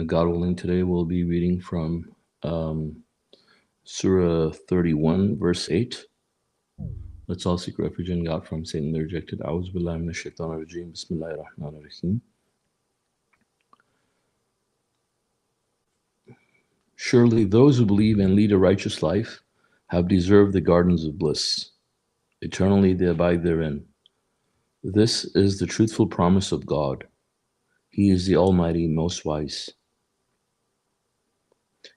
God willing, today we'll be reading from um, Surah 31, verse 8. Let's all seek refuge in God from Satan the rejected. A'udhu billahi minash shaitanir rajeem. Bismillahir rahmanir rahim. Surely those who believe and lead a righteous life have deserved the gardens of bliss. Eternally they abide therein. This is the truthful promise of God. He is the Almighty, most wise.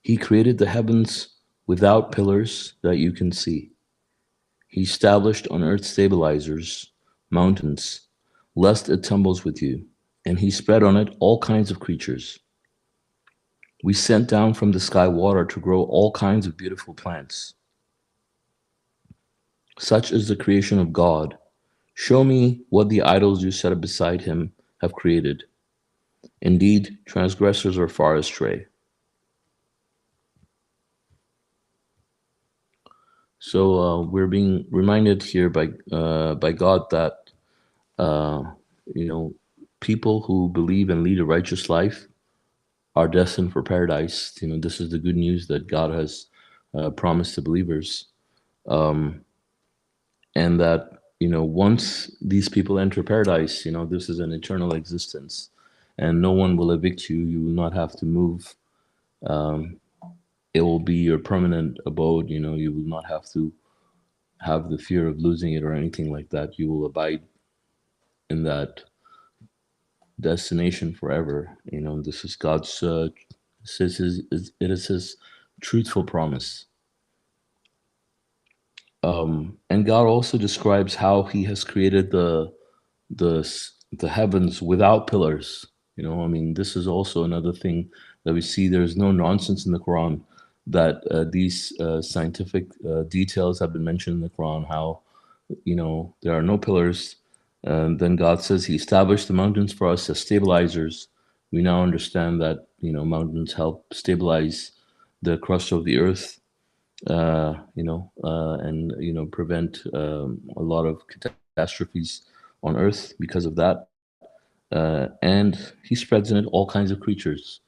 He created the heavens without pillars that you can see. He established on earth stabilizers, mountains, lest it tumbles with you, and he spread on it all kinds of creatures. We sent down from the sky water to grow all kinds of beautiful plants. Such is the creation of God. Show me what the idols you set up beside him have created. Indeed, transgressors are far astray. So we're being reminded here by God that uh, you know people who believe and lead a righteous life are destined for paradise. This is the good news that God has promised to believers, um, and that once these people enter paradise, this is an eternal existence, and no one will evict you. You will not have to move. Um, it will be your permanent abode. You will not have to have the fear of losing it or anything like that. You will abide in that destination forever. This is God's. It is His truthful promise. And God also describes how He has created the the heavens without pillars. This is also another thing that we see. There's no nonsense in the Quran that these scientific details have been mentioned in the Quran. How there are no pillars. And then God says He established the mountains for us as stabilizers. We now understand that mountains help stabilize the crust of the earth, and prevent a lot of catastrophes on Earth because of that. And He spreads in it all kinds of creatures.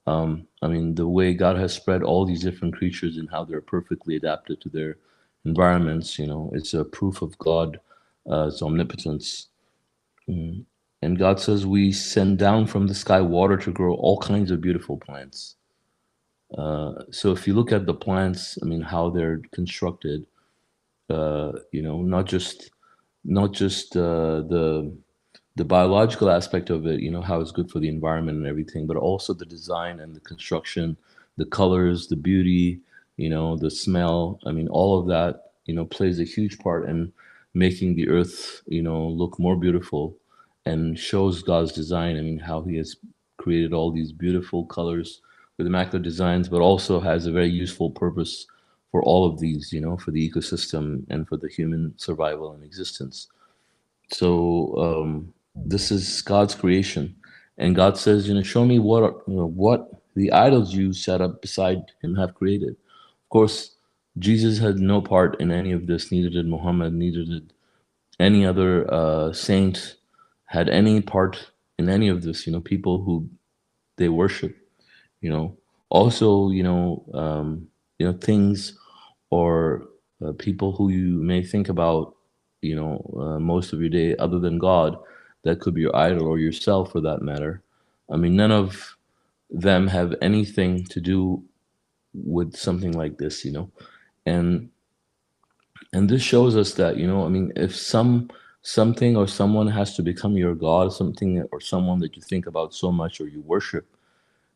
The way God has spread all these different creatures and how they're perfectly adapted to their environments, it's a proof of God's omnipotence. Mm. And God says we send down from the sky water to grow all kinds of beautiful plants. So if you look at the plants, how they're constructed, not just the biological aspect of it, how it's good for the environment and everything, but also the design and the construction, the colors, the beauty, the smell. All of that, plays a huge part in making the earth, look more beautiful and shows God's design. How He has created all these beautiful colors with immaculate designs, but also has a very useful purpose for all of these, for the ecosystem and for the human survival and existence. So this is God's creation, and God says, show me what the idols you set up beside Him have created. Of course, Jesus had no part in any of this. Neither did Muhammad. Neither did any other saint had any part in any of this. People who they worship. Also, things or people who you may think about, most of your day, other than God, that could be your idol or yourself for that matter. None of them have anything to do with something like this, and this shows us that, if something or someone has to become your God, something or someone that you think about so much or you worship,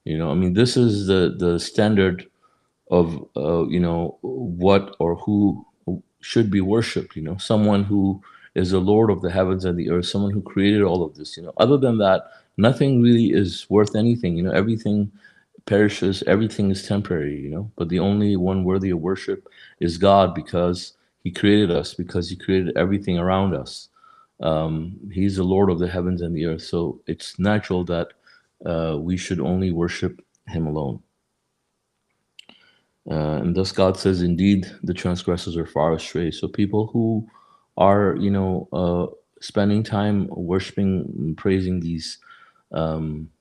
this is the standard of what or who should be worshipped. Someone who is the Lord of the heavens and the earth, someone who created all of this. Other than that, nothing really is worth anything. Everything perishes, everything is temporary. But the only one worthy of worship is God, because He created us, because He created everything around us. He's the Lord of the heavens and the earth, so it's natural that we should only worship Him alone. And thus God says, indeed, the transgressors are far astray. So people who are, spending time worshiping and praising these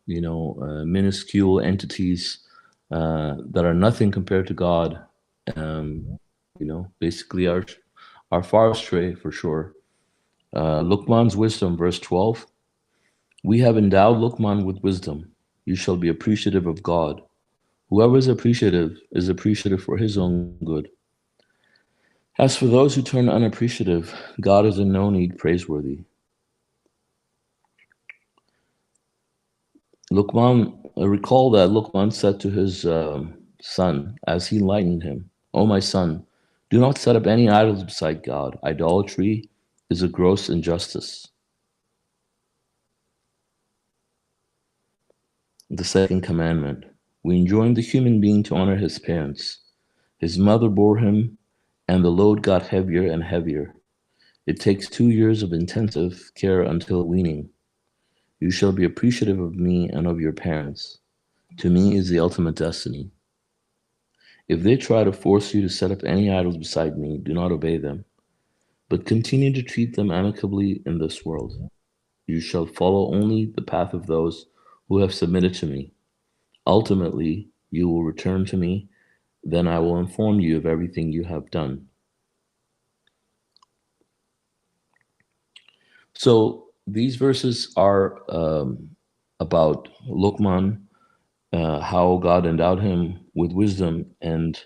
minuscule entities that are nothing compared to God, basically are far astray for sure. Luqman's wisdom, verse 12. We have endowed Luqman with wisdom. You shall be appreciative of God. Whoever is appreciative for his own good. As for those who turn unappreciative, God is in no need praiseworthy. Recall that Luqman said to his son as he enlightened him, O my son, do not set up any idols beside God. Idolatry is a gross injustice. The second commandment. We enjoined the human being to honor his parents. His mother bore him, and the load got heavier and heavier. It takes 2 years of intensive care until weaning. You shall be appreciative of me and of your parents. To me is the ultimate destiny. If they try to force you to set up any idols beside me, do not obey them, but continue to treat them amicably in this world. You shall follow only the path of those who have submitted to me. Ultimately, you will return to me, then I will inform you of everything you have done. So these verses are about Luqman, how God endowed him with wisdom, and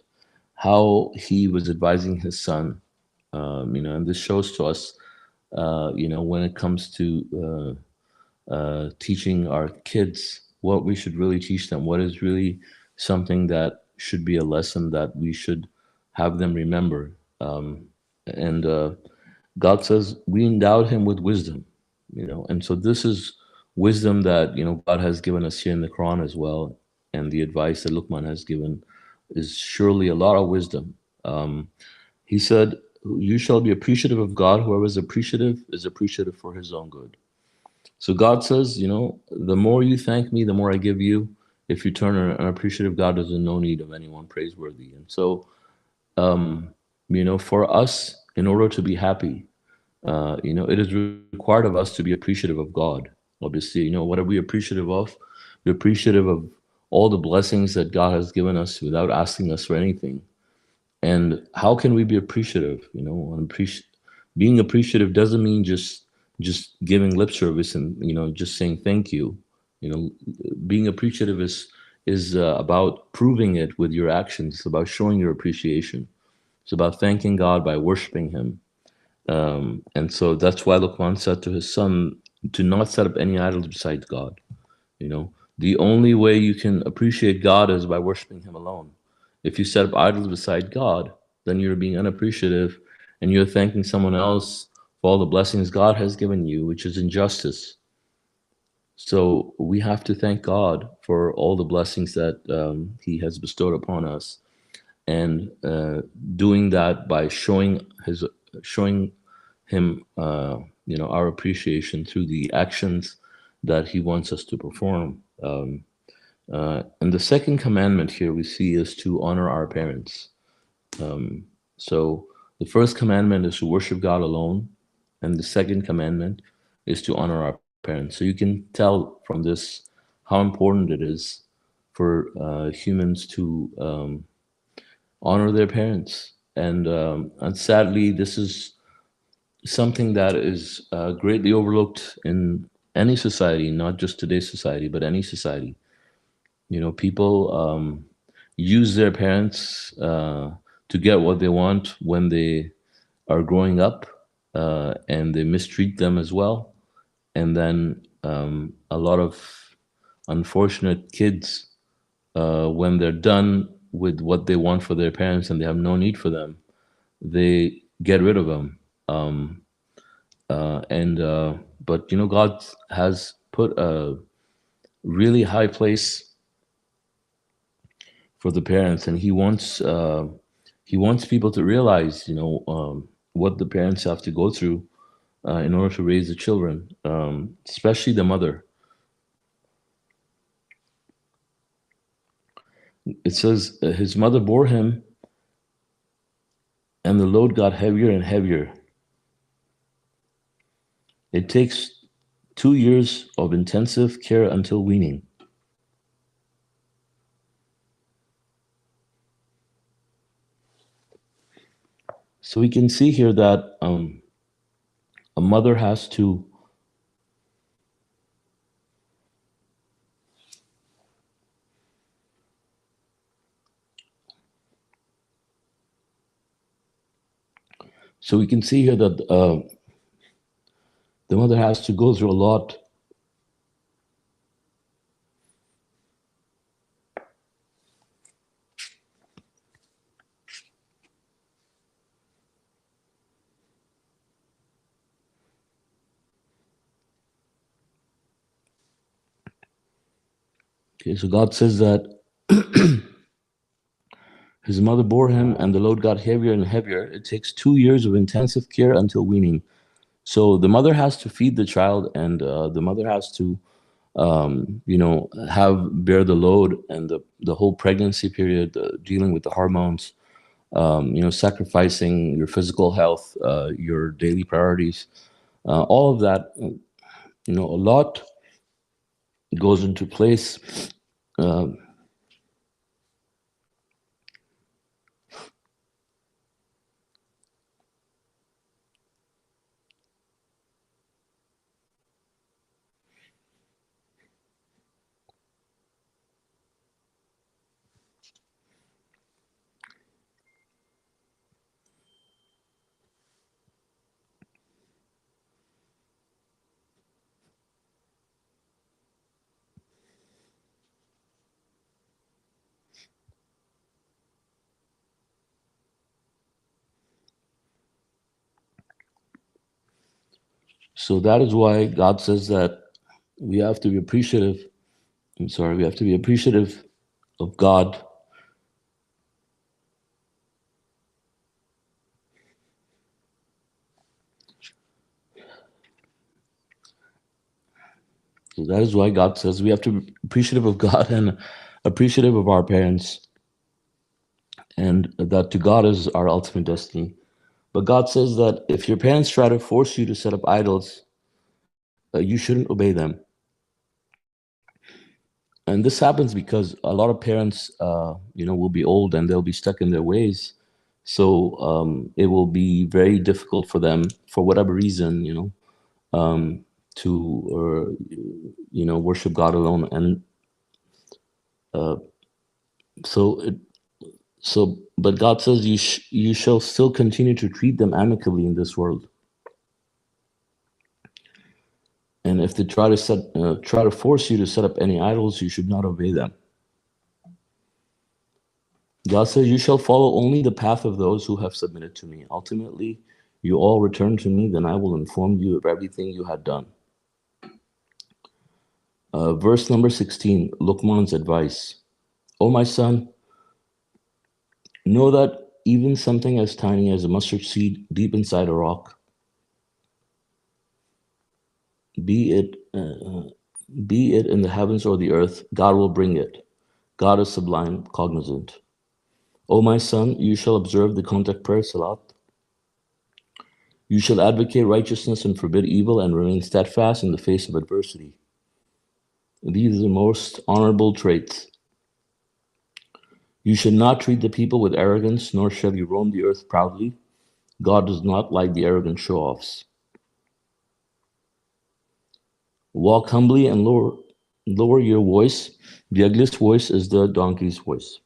how he was advising his son. And this shows to us, when it comes to teaching our kids, what we should really teach them, what is really something that should be a lesson that we should have them remember. And God says we endowed him with wisdom, and so this is wisdom that God has given us here in the Quran as well, and the advice that Luqman has given is surely a lot of wisdom. He said, "You shall be appreciative of God. Whoever is appreciative for his own good." So God says, the more you thank me, the more I give you. If you turn unappreciative, God is in no need of anyone praiseworthy. And so, for us, in order to be happy, it is required of us to be appreciative of God. Obviously, what are we appreciative of? We're appreciative of all the blessings that God has given us without asking us for anything. And how can we be appreciative? Being appreciative doesn't mean just giving lip service and just saying thank you. Being appreciative is about proving it with your actions. It's about showing your appreciation. It's about thanking God by worshiping Him. And so that's why Luqman said to his son to not set up any idols besides God. The only way you can appreciate God is by worshiping Him alone. If you set up idols beside God, then you're being unappreciative and you're thanking someone else for all the blessings God has given you, which is injustice. So we have to thank God for all the blessings that He has bestowed upon us, and doing that by showing Him, our appreciation through the actions that He wants us to perform. And the second commandment here we see is to honor our parents. So the first commandment is to worship God alone, and the second commandment is to honor our parents. So you can tell from this how important it is for humans to honor their parents. And sadly, this is something that is greatly overlooked in any society, not just today's society, but any society. People use their parents to get what they want when they are growing up, and they mistreat them as well. And then a lot of unfortunate kids, when they're done with what they want for their parents and they have no need for them, they get rid of them. But God has put a really high place for the parents, and he wants people to realize what the parents have to go through in order to raise the children, especially the mother. It says his mother bore him, and the load got heavier and heavier. It takes 2 years of intensive care until weaning. So we can see here that a mother has to so we can see here that the mother has to go through a lot. Okay, so God says that his mother bore him, and the load got heavier and heavier. It takes 2 years of intensive care until weaning. So the mother has to feed the child, and the mother has to, have bear the load and the whole pregnancy period, dealing with the hormones, sacrificing your physical health, your daily priorities, all of that. A lot goes into place. Um, so that is why God says that we have to be appreciative. I'm sorry, we have to be appreciative of God. So that is why God says we have to be appreciative of God and appreciative of our parents, and that to God is our ultimate destiny. But God says that if your parents try to force you to set up idols, you shouldn't obey them. And this happens because a lot of parents, will be old and they'll be stuck in their ways. So it will be very difficult for them, for whatever reason, to worship God alone. And uh, so it, but God says you shall still continue to treat them amicably in this world. And if they try to force you to set up any idols, you should not obey them. God says, "You shall follow only the path of those who have submitted to me. Ultimately, you all return to me, then I will inform you of everything you had done." Verse number 16, Luqman's advice. "O my son, know that even something as tiny as a mustard seed deep inside a rock, be it be it in the heavens or the earth, God will bring it. God is sublime, cognizant. O my son, you shall observe the contact prayer salat. You shall advocate righteousness and forbid evil and remain steadfast in the face of adversity. These are the most honorable traits. You should not treat the people with arrogance, nor shall you roam the earth proudly. God does not like the arrogant show-offs. Walk humbly and lower your voice. The ugliest voice is the donkey's voice."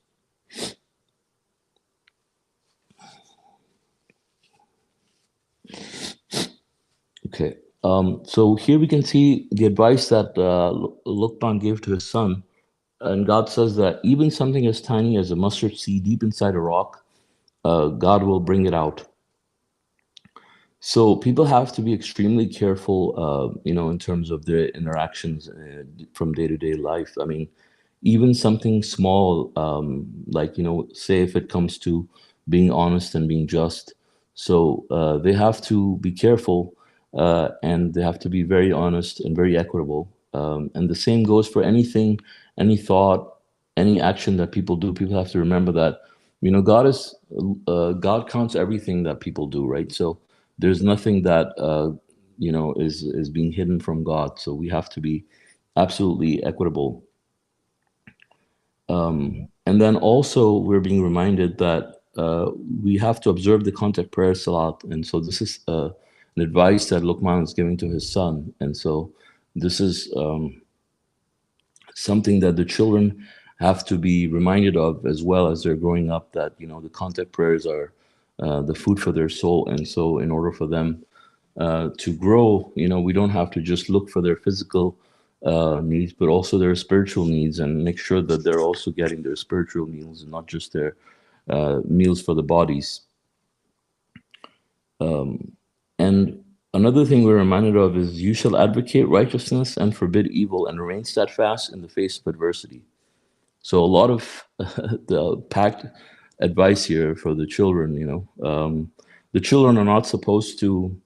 Okay. So here we can see the advice that Luqman gave to his son. And God says that even something as tiny as a mustard seed deep inside a rock, God will bring it out. So people have to be extremely careful, in terms of their interactions from day to day life. I mean, even something small, like, say if it comes to being honest and being just. So they have to be careful, and they have to be very honest and very equitable. And the same goes for anything, any thought, any action that people do. People have to remember that, God counts everything that people do, right? So there's nothing that is being hidden from God. So we have to be absolutely equitable. And then also we're being reminded that uh, we have to observe the contact prayer salat, and so this is an advice that Luqman is giving to his son, and so this is something that the children have to be reminded of as well as they're growing up. That the contact prayers are the food for their soul, and so in order for them to grow, we don't have to just look for their physical needs, but also their spiritual needs, and make sure that they're also getting their spiritual meals and not just their meals for the bodies. And another thing we're reminded of is you shall advocate righteousness and forbid evil and remain steadfast in the face of adversity. So a lot of the packed advice here for the children. The children are not supposed to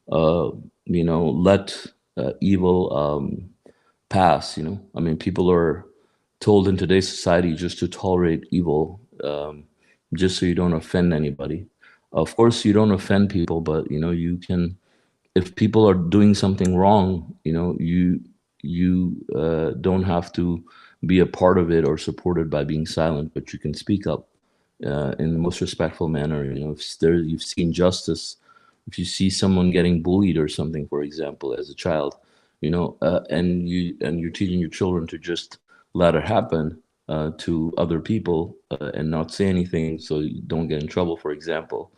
let evil pass. I mean, people are told in today's society just to tolerate evil, just so you don't offend anybody. Of course, you don't offend people, but you can. If people are doing something wrong, you don't have to be a part of it or support it by being silent, but you can speak up in the most respectful manner. If you've seen justice, if you see someone getting bullied or something, for example, as a child, and you're teaching your children to just let it happen to other people and not say anything, so you don't get in trouble, for example.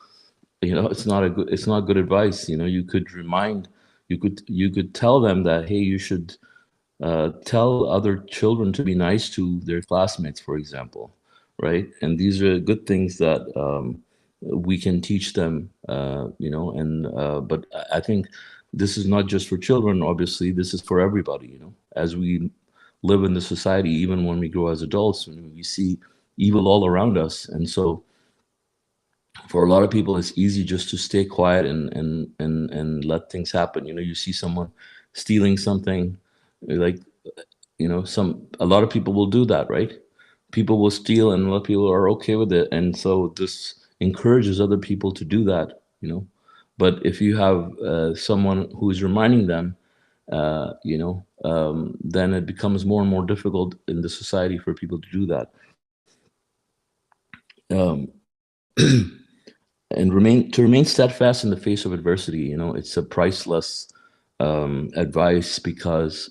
It's not good advice. You could you could tell them that, hey, you should tell other children to be nice to their classmates, for example, right? And these are good things that we can teach them, and but I think this is not just for children. Obviously, this is for everybody. As we live in the society, even when we grow as adults, we see evil all around us, and so for a lot of people, it's easy just to stay quiet and let things happen. You see someone stealing something, like, some a lot of people will do that, right? People will steal, and a lot of people are okay with it, and so this encourages other people to do that. But if you have someone who is reminding them, then it becomes more and more difficult in the society for people to do that. Um, and remain steadfast in the face of adversity. It's a priceless advice, because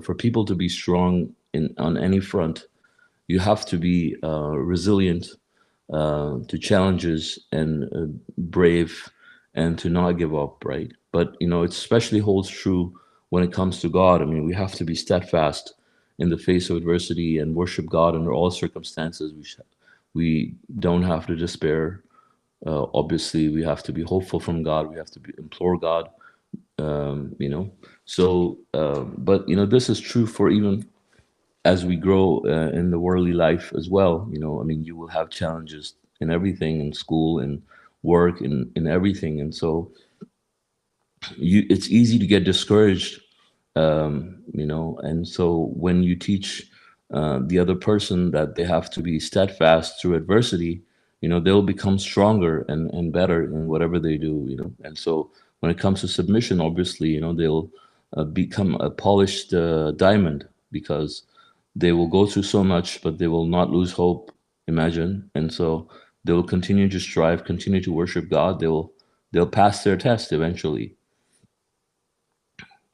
for people to be strong on any front, you have to be resilient to challenges, and brave, and to not give up, right? But it especially holds true when it comes to God. I mean, we have to be steadfast in the face of adversity and worship God under all circumstances. We don't have to despair. Obviously, we have to be hopeful from God. We have to implore God. Um, you know. But this is true for even as we grow in the worldly life as well. I mean, you will have challenges in everything, in school, in work, in everything, and so it's easy to get discouraged. And so when you teach the other person that they have to be steadfast through adversity, they'll become stronger and better in whatever they do. And so when it comes to submission, obviously, they'll become a polished diamond, because they will go through so much, but they will not lose hope. Imagine. And so they will continue to strive, continue to worship God. They'll pass their test eventually.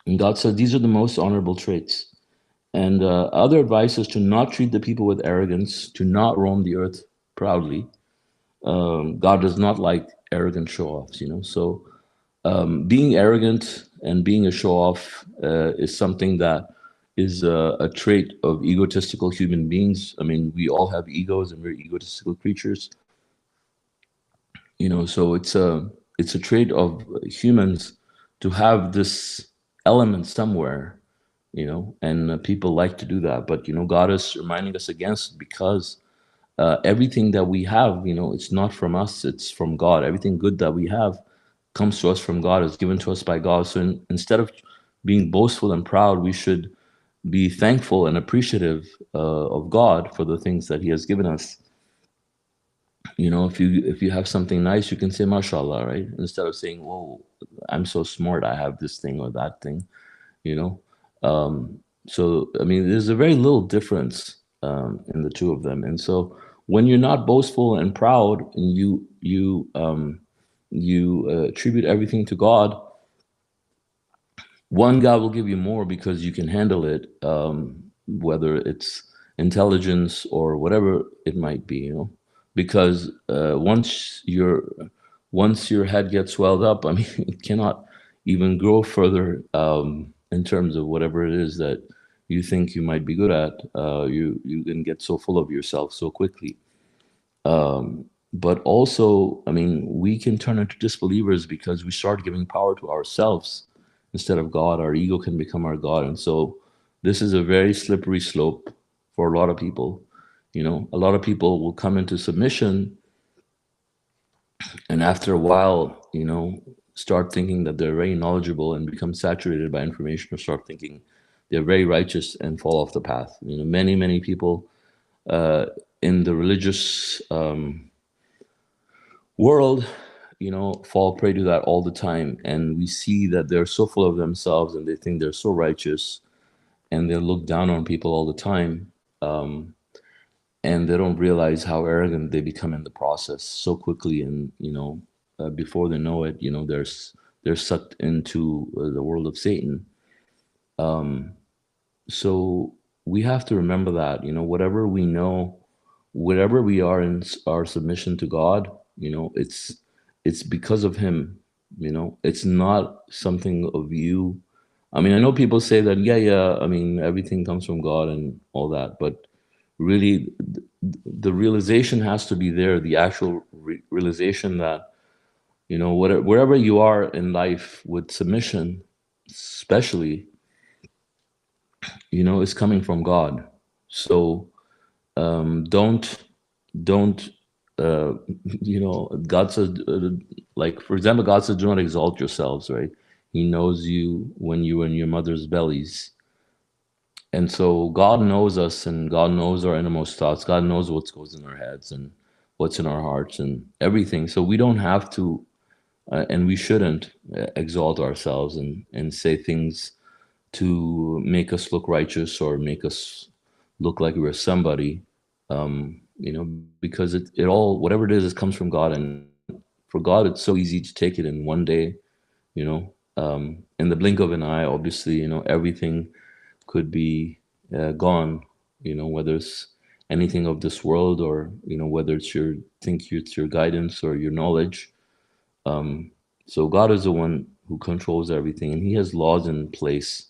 And God said, these are the most honorable traits. And other advice is to not treat the people with arrogance, to not roam the earth proudly. God does not like arrogant show-offs. So being arrogant and being a show-off is something that is a trait of egotistical human beings. I mean, we all have egos, and we're egotistical creatures. So it's a trait of humans to have this element somewhere. And people like to do that, but God is reminding us against, because everything that we have, it's not from us, it's from God. Everything good that we have comes to us from God, is given to us by God. So instead of being boastful and proud, we should be thankful and appreciative of God for the things that He has given us. If you have something nice, you can say mashallah, right? Instead of saying, whoa, I'm so smart, I have this thing or that thing. you know so I mean, there's a very little difference in the two of them. And so When you're not boastful and proud, and you attribute everything to God, one, God will give you more because you can handle it, whether it's intelligence or whatever it might be, you know. Because once your head gets swelled up, I mean, it cannot even grow further in terms of whatever it is that you think you might be good at. You can get so full of yourself so quickly. But also, I mean, we can turn into disbelievers because we start giving power to ourselves instead of God. Our ego can become our God. And so this is a very slippery slope for a lot of people. You know, a lot of people will come into submission, and after a while, you know, start thinking that they're very knowledgeable and become saturated by information, or start thinking they're very righteous and fall off the path. You know, many people in the religious world, you know, fall prey to that all the time. And we see that they're so full of themselves and they think they're so righteous, and they look down on people all the time. And they don't realize how arrogant they become in the process so quickly. And, you know, before they know it, you know, they're sucked into the world of Satan. So we have to remember that, you know, whatever we know, whatever we are in our submission to God, you know, it's because of Him. You know, it's not something of you. I mean, I know people say that, yeah, I mean, everything comes from God and all that, but really, the realization has to be there. The actual realization that, you know, whatever, wherever you are in life with submission, especially, you know, is coming from God. So don't don't you know, God says, like, for example, God says, do not exalt yourselves, right? He knows you when you were in your mother's bellies. And so God knows us, and God knows our innermost thoughts. God knows what goes in our heads and what's in our hearts and everything. So we don't have to, and we shouldn't exalt ourselves and say things to make us look righteous or make us look like we're somebody. You know, because it all, whatever it comes from God. And for God, it's so easy to take it in one day, you know, in the blink of an eye. Obviously, you know, everything could be gone, you know, whether it's anything of this world, or, you know, whether it's it's your guidance or your knowledge. So God is the one who controls everything, and He has laws in place.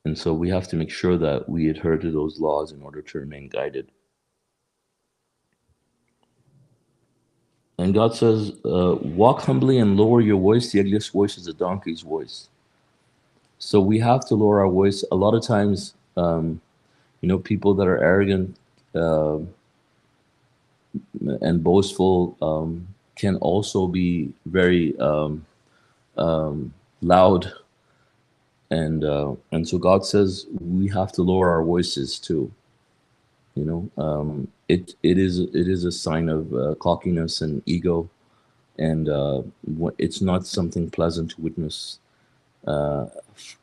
And so we have to make sure that we adhere to those laws in order to remain guided. And God says, walk humbly and lower your voice. The ugliest voice is a donkey's voice. So we have to lower our voice. A lot of times, you know, people that are arrogant uh, and boastful can also be very loud. And so God says we have to lower our voices too. You know, it is a sign of cockiness and ego, and it's not something pleasant to witness, uh,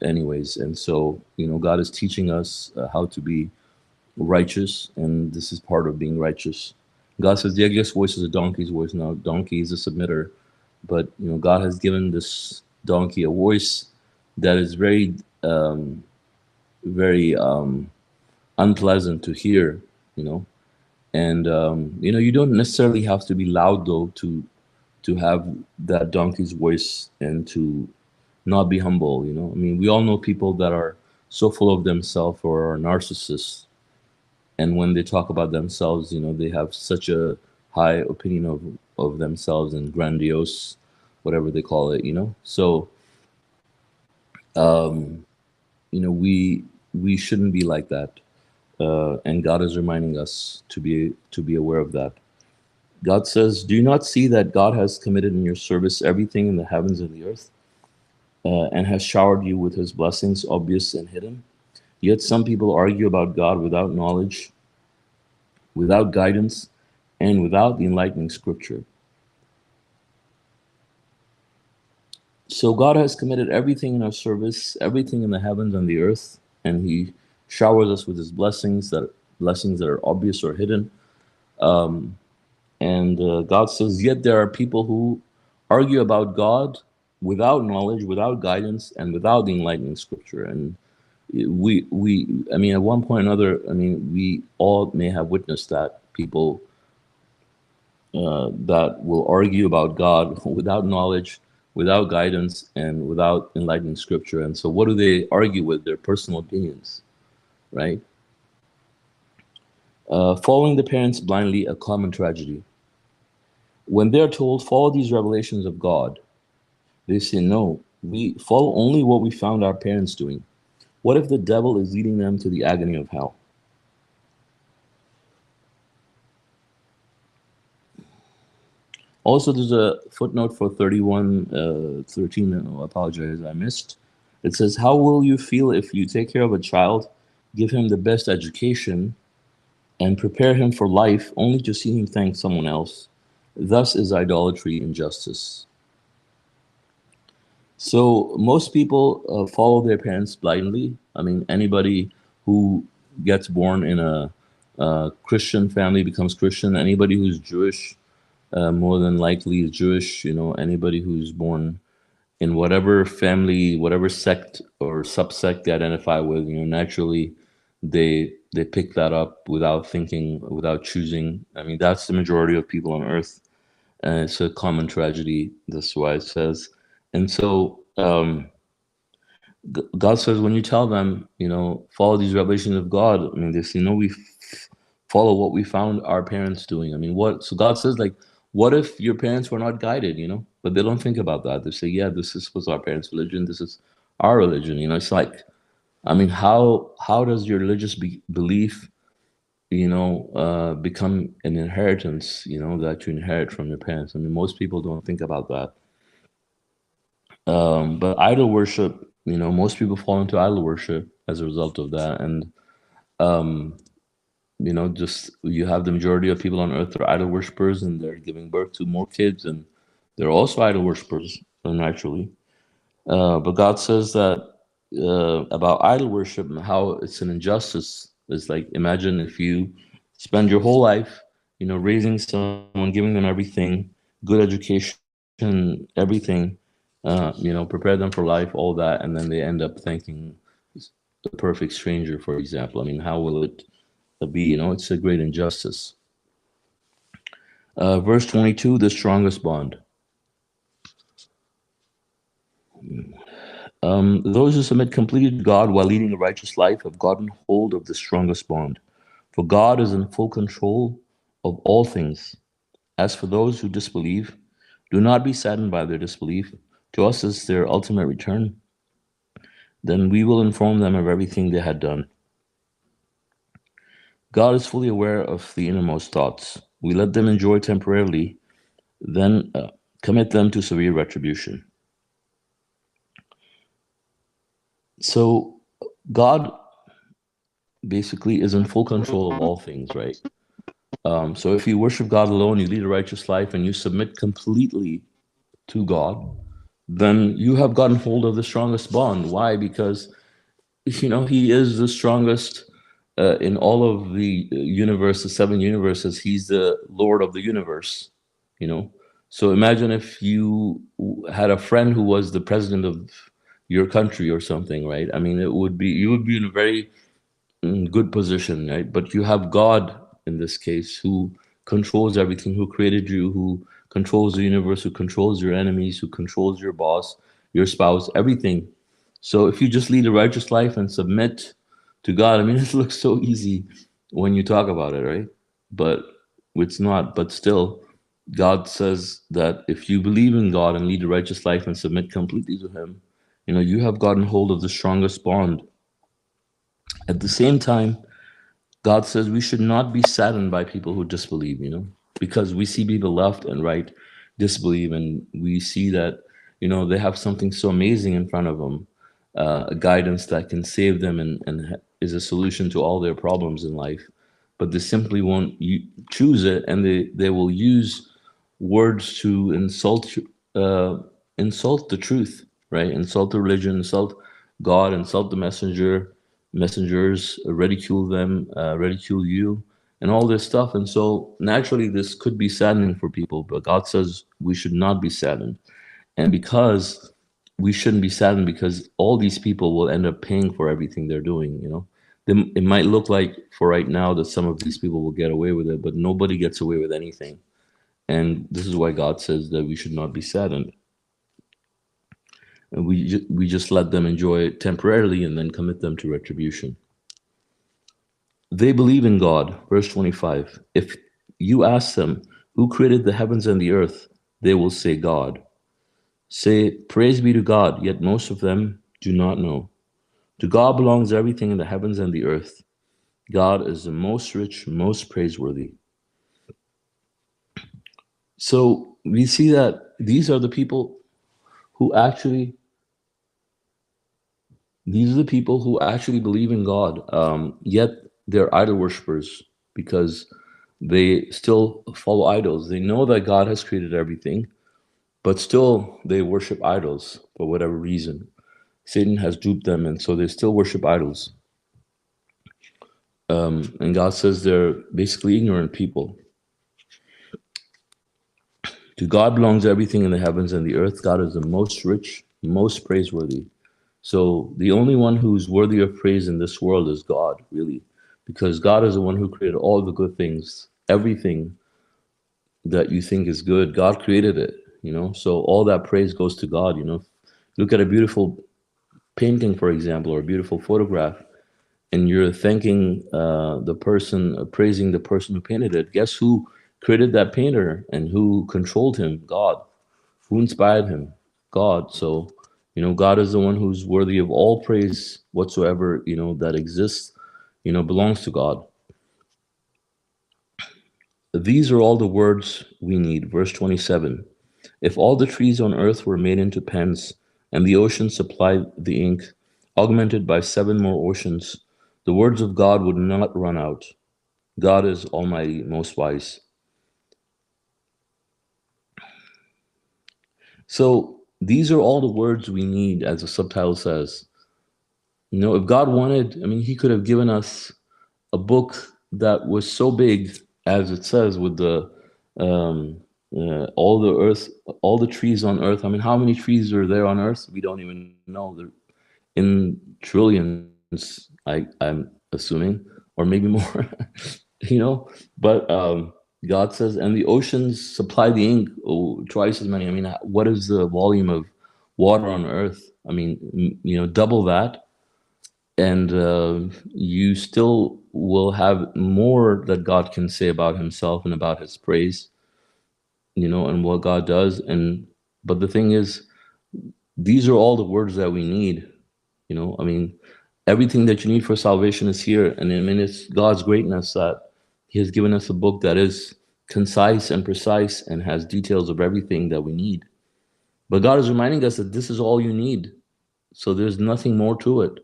anyways. And so, you know, God is teaching us how to be righteous, and this is part of being righteous. God says the ugliest voice is a donkey's voice. Now, donkey is a submitter, but, you know, God has given this donkey a voice that is very unpleasant to hear. You know, and you know, you don't necessarily have to be loud though to have that donkey's voice and to not be humble. You know, I mean, we all know people that are so full of themselves or are narcissists, and when they talk about themselves, you know, they have such a high opinion of themselves and grandiose, whatever they call it. You know, so you know, we shouldn't be like that, and God is reminding us to be aware of that. God says, do you not see that God has committed in your service everything in the heavens and the earth, and has showered you with His blessings, obvious and hidden? Yet some people argue about God without knowledge, without guidance, and without the enlightening scripture. So God has committed everything in our service, everything in the heavens and the earth, and He showers us with His blessings that are obvious or hidden. And God says, yet there are people who argue about God without knowledge, without guidance, and without the enlightening scripture. And I mean, at one point or another, I mean, we all may have witnessed that people that will argue about God without knowledge, without guidance, and without enlightening scripture. And so, what do they argue with? Their personal opinions, right? Following the parents blindly, a common tragedy. When they are told, follow these revelations of God, they say, no, we follow only what we found our parents doing. What if the devil is leading them to the agony of hell? Also, there's a footnote for 13, I apologize, I missed. It says, how will you feel if you take care of a child, give him the best education, and prepare him for life only to see him thank someone else? Thus is idolatry injustice. So most people follow their parents blindly. I mean, anybody who gets born in a Christian family becomes Christian. Anybody who's Jewish, more than likely is Jewish. You know, anybody who's born in whatever family, whatever sect or subsect they identify with, you know, naturally they pick that up without thinking, without choosing. I mean, that's the majority of people on earth, and it's a common tragedy. That's why it says. And so God says, when you tell them, you know, follow these revelations of God, I mean, they say, no, follow what we found our parents doing. I mean, what? So God says, like, what if your parents were not guided, you know? But they don't think about that. They say, yeah, was our parents' religion. This is our religion. You know, it's like, I mean, how does your religious belief, you know, become an inheritance, you know, that you inherit from your parents? I mean, most people don't think about that. But idol worship, you know, most people fall into idol worship as a result of that. And, you know, just you have the majority of people on earth are idol worshippers and they're giving birth to more kids and they're also idol worshippers naturally. But God says that about idol worship and how it's an injustice. It's like, imagine if you spend your whole life, you know, raising someone, giving them everything, good education, everything, you know, prepare them for life, all that, and then they end up thanking a perfect stranger, for example. I mean, how will it be? You know, it's a great injustice. Verse 22, the strongest bond. Those who submit completely to God while leading a righteous life have gotten hold of the strongest bond. For God is in full control of all things. As for those who disbelieve, do not be saddened by their disbelief. To us is their ultimate return. Then we will inform them of everything they had done. God is fully aware of the innermost thoughts. We let them enjoy temporarily, then commit them to severe retribution. So, God basically is in full control of all things, right? So if you worship God alone, you lead a righteous life, and you submit completely to God, then you have gotten hold of the strongest bond. Why? Because, you know, He is the strongest in all of the universe, the seven universes. He's the Lord of the universe, you know. So imagine if you had a friend who was the president of your country or something, right? I mean, you would be in a very good position, right? But you have God in this case who controls everything, who created you, who controls the universe, who controls your enemies, who controls your boss, your spouse, everything. So if you just lead a righteous life and submit to God, I mean, it looks so easy when you talk about it, right? But it's not. But still, God says that if you believe in God and lead a righteous life and submit completely to Him, you know, you have gotten hold of the strongest bond. At the same time, God says we should not be saddened by people who disbelieve, you know, because we see people left and right disbelieve, and we see that, you know, they have something so amazing in front of them, a guidance that can save them and is a solution to all their problems in life. But they simply won't choose it, and they will use words to uh, insult the truth, right? Insult the religion, insult God, insult the messengers, ridicule them, ridicule you, and all this stuff. And so naturally, this could be saddening for people, but God says we should not be saddened. And because we shouldn't be saddened, because all these people will end up paying for everything they're doing, you know. It might look like for right now that some of these people will get away with it, but nobody gets away with anything. And this is why God says that we should not be saddened. And we just let them enjoy it temporarily and then commit them to retribution. They believe in God, verse 25. If you ask them, who created the heavens and the earth, they will say, God. Say, praise be to God, yet most of them do not know. To God belongs everything in the heavens and the earth. God is the most rich, most praiseworthy. So we see that these are the people who actually, believe in God, yet they're idol worshippers because they still follow idols. They know that God has created everything, but still they worship idols for whatever reason. Satan has duped them, and so they still worship idols. And God says they're basically ignorant people. To God belongs everything in the heavens and the earth. God is the most rich, most praiseworthy. So the only one who's worthy of praise in this world is God, really, because God is the one who created all the good things. Everything that you think is good, God created it, you know. So all that praise goes to God, you know. Look at a beautiful painting, for example, or a beautiful photograph, and you're thanking the person, praising the person who painted it. Guess who created that painter and who controlled him? God. Who inspired him? God. So, you know, God is the one who's worthy of all praise whatsoever, you know, that exists, you know, belongs to God. These are all the words we need. Verse 27. If all the trees on earth were made into pens, and the oceans supplied the ink, augmented by 7 more oceans, the words of God would not run out. God is almighty, most wise. So these are all the words we need, as the subtitle says. You know, if God wanted, I mean, He could have given us a book that was so big, as it says, with the um, all the earth, all the trees on earth. I mean, how many trees are there on earth? We don't even know. They're in trillions, I'm assuming, or maybe more. You know, but God says, and the oceans supply the ink, twice as many. I mean, what is the volume of water on earth? I mean, you know, double that, and you still will have more that God can say about Himself and about His praise, you know, and what God does. And but the thing is, these are all the words that we need. You know, I mean, everything that you need for salvation is here. And I mean, it's God's greatness that He has given us a book that is concise and precise and has details of everything that we need. But God is reminding us that this is all you need. So there's nothing more to it.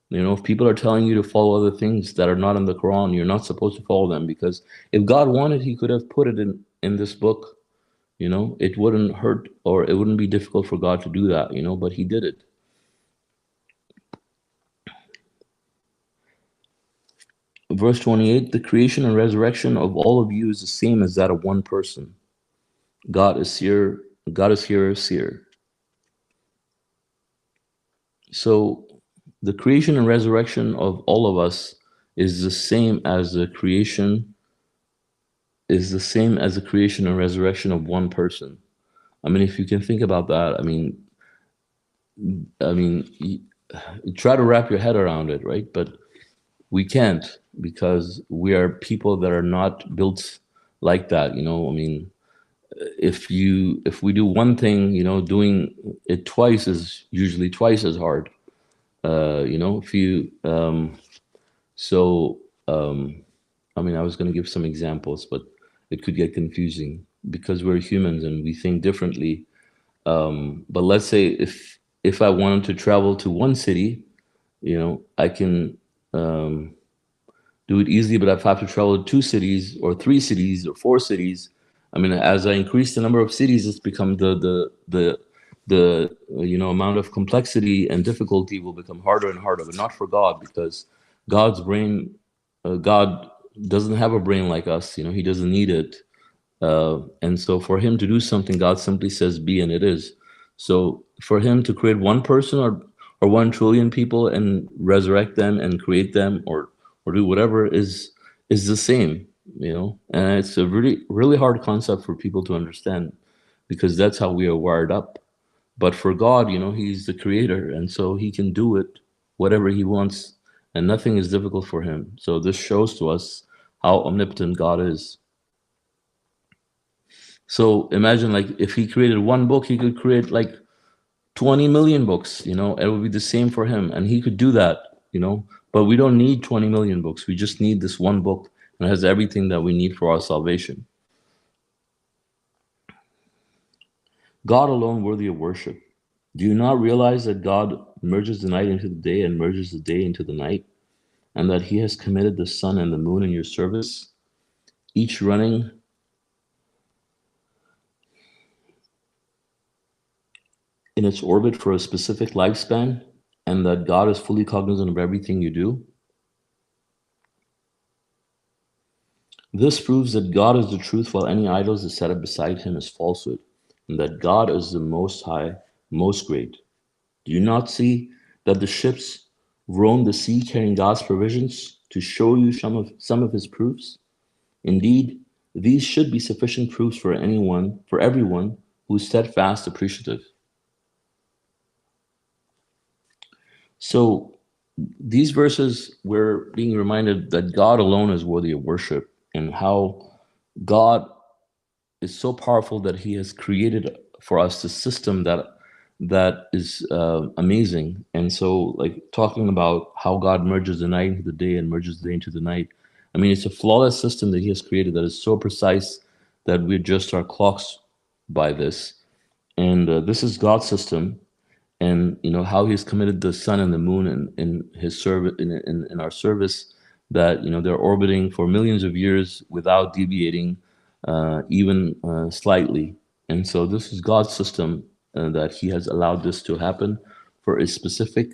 You know, if people are telling you to follow other things that are not in the Quran, you're not supposed to follow them, because if God wanted, He could have put it in this book. You know, it wouldn't hurt, or it wouldn't be difficult for God to do that, you know, but He did it. Verse 28, the creation and resurrection of all of you is the same as that of one person. God is here, God is here, seer. So the creation and resurrection of all of us is the same as the creation and resurrection of one person. I mean, if you can think about that, I mean, you try to wrap your head around it, right? But we can't, because we are people that are not built like that. You know, I mean, if we do one thing, you know, doing it twice is usually twice as hard. You know, if you so I mean, I was going to give some examples, but it could get confusing because we're humans and we think differently. But let's say if I wanted to travel to one city, you know, I can do it easily, but if I have to travel to 2 cities or 3 cities or 4 cities, I mean, as I increase the number of cities, it's become the you know, amount of complexity and difficulty will become harder and harder, but not for God, because God's brain, God doesn't have a brain like us. He doesn't need it. And so for him to do something, God simply says, be, and it is. So for him to create one person or 1 trillion people and resurrect them and create them or do whatever is the same. And it's a really, really hard concept for people to understand because that's how we are wired up. But for God, he's the creator. And so he can do it, whatever he wants, and nothing is difficult for him. So this shows to us how omnipotent God is. So imagine like if he created one book, he could create like 20 million books. It would be the same for him. And he could do that. But we don't need 20 million books. We just need this one book and it has everything that we need for our salvation. God alone worthy of worship. Do you not realize that God merges the night into the day and merges the day into the night? And that he has committed the sun and the moon in your service, each running in its orbit for a specific lifespan, and that God is fully cognizant of everything you do? This proves that God is the truth, while any idols that set up beside him is falsehood, and that God is the most high, most great. Do you not see that the ships roam the sea carrying God's provisions to show you some of his proofs? Indeed, these should be sufficient proofs for everyone who is steadfast, appreciative. So these verses, we're being reminded that God alone is worthy of worship and how God is so powerful that he has created for us a system that is amazing. And so like talking about how God merges the night into the day and merges the day into the night, I mean, it's a flawless system that he has created that is so precise that we adjust our clocks by this. And this is God's system, and how he's committed the sun and the moon in his service, in our service, that they're orbiting for millions of years without deviating even slightly. And so this is God's system, that he has allowed this to happen for a specific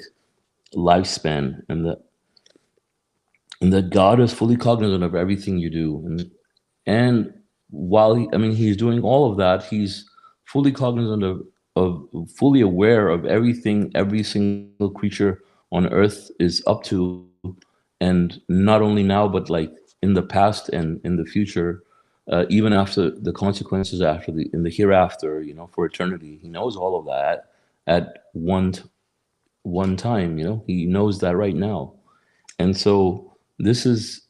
lifespan, and that God is fully cognizant of everything you do. And while he's doing all of that, he's fully cognizant of fully aware of everything every single creature on earth is up to, and not only now, but like in the past and in the future, even after the consequences, in the hereafter, for eternity. He knows all of that at one time. He knows that right now. And so this is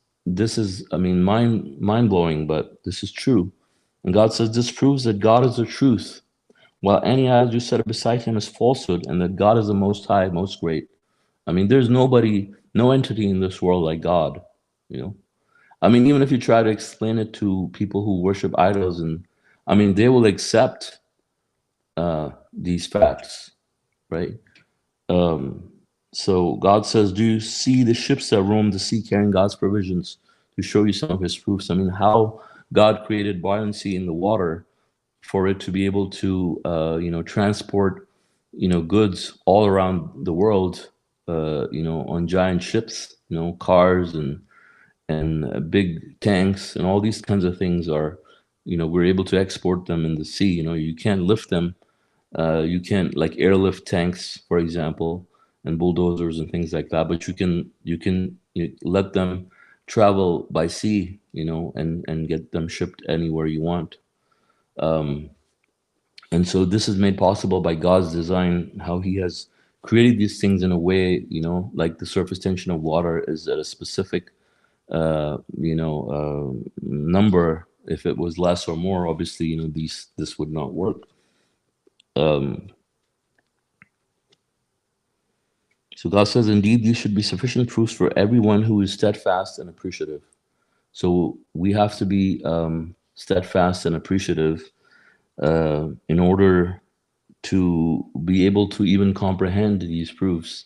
mind blowing, but this is true. And God says this proves that God is the truth, while any idol you set beside him is falsehood, and that God is the most high, most great. There's nobody, no entity in this world like God. You know, even if you try to explain it to people who worship idols, and they will accept these facts, right? Um, so God says, do you see the ships that roam the sea carrying God's provisions, to show you some of his proofs? How God created buoyancy in the water for it to be able to, transport, goods all around the world, on giant ships, cars and big tanks and all these kinds of things are, we're able to export them in the sea. You can't lift them. You can't like airlift tanks, for example, and bulldozers and things like that. But you let them travel by sea, and get them shipped anywhere you want. And so this is made possible by God's design, how he has created these things in a way, like the surface tension of water is at a specific, number. If it was less or more, obviously, this would not work. Um, so God says, indeed, these should be sufficient proofs for everyone who is steadfast and appreciative. So we have to be steadfast and appreciative in order to be able to even comprehend these proofs.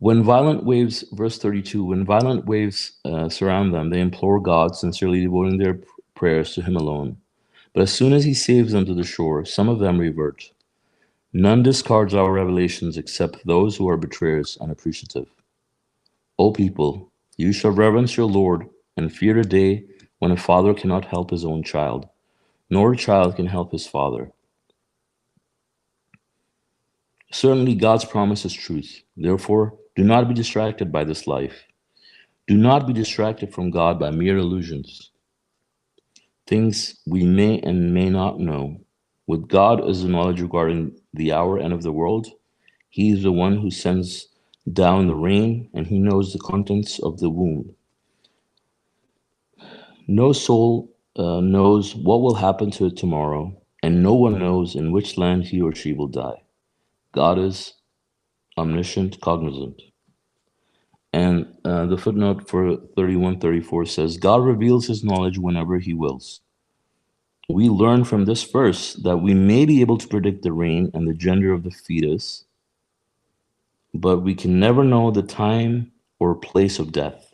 When violent waves, verse 32, when violent waves surround them, they implore God, sincerely devoting their prayers to him alone. But as soon as he saves them to the shore, some of them revert. None discards our revelations except those who are betrayers and appreciative. O people, You shall reverence your Lord and fear the day when a father cannot help his own child, nor a child can help his father. Certainly, God's promise is truth. Therefore, do not be distracted by this life. Do not be distracted from God by mere illusions, things we may and may not know. With God is the knowledge regarding the hour and of the world. He is the one who sends down the rain, and he knows the contents of the womb. No soul knows what will happen to it tomorrow, and no one knows in which land he or she will die. God is omniscient, cognizant. And the footnote for 31:34 says, God reveals his knowledge whenever he wills. We learn from this verse that we may be able to predict the reign and the gender of the fetus, but we can never know the time or place of death.